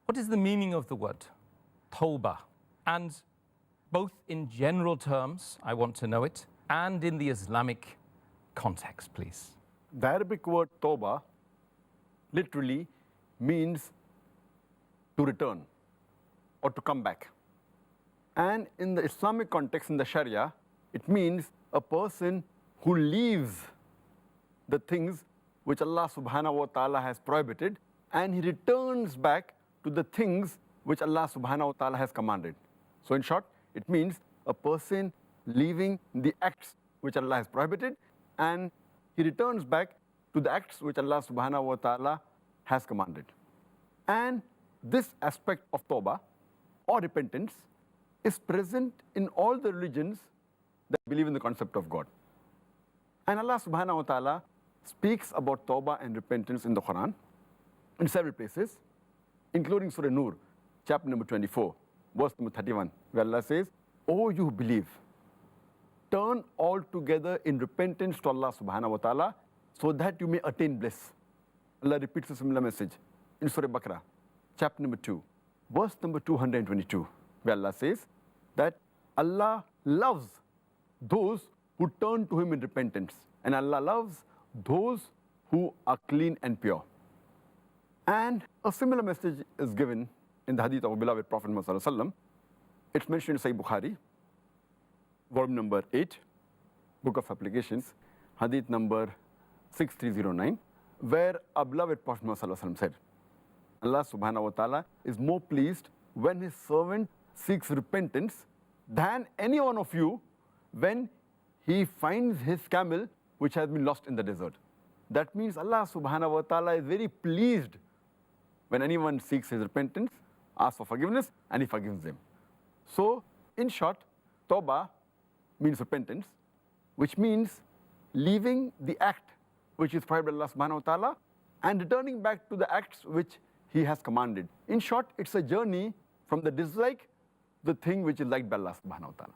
What is the meaning of the word Taubah? And both in general terms, I want to know it, and in the Islamic context, please. The Arabic word Taubah literally means to return or to come back. And in the Islamic context, in the Sharia, it means a person who leaves the things which Allah subhanahu wa ta'ala has prohibited, and he returns back to the things which Allah subhanahu wa ta'ala has commanded. So in short, it means a person leaving the acts which Allah has prohibited, and he returns back to the acts which Allah subhanahu wa ta'ala has commanded. And this aspect of Taubah or repentance is present in all the religions that believe in the concept of God. And Allah subhanahu wa ta'ala speaks about Taubah and repentance in the Quran in several places, including Surah Nur, chapter number 24, verse number 31, where Allah says, "O you who believe, turn altogether in repentance to Allah subhanahu wa ta'ala so that you may attain bliss." Allah repeats a similar message in Surah Baqarah, chapter number 2, verse number 222, where Allah says that Allah loves those who turn to Him in repentance, and Allah loves those who are clean and pure. And a similar message is given in the hadith of our beloved Prophet Muhammad sallallahu alaihi wasallam. It's mentioned in Sahih Bukhari, volume number 8, Book of Applications, hadith number 6309, where our beloved Prophet Muhammad sallallahu alaihi wasallam said, Allah subhanahu wa ta'ala is more pleased when His servant seeks repentance than any one of you when he finds his camel which has been lost in the desert. That means Allah subhanahu wa ta'ala is very pleased when anyone seeks his repentance, asks for forgiveness, and He forgives them. So, in short, Taubah means repentance, which means leaving the act which is prohibited by Allah subhanahu wa ta'ala and returning back to the acts which He has commanded. In short, it's a journey from the dislike, the thing which is liked by Allah subhanahu wa ta'ala.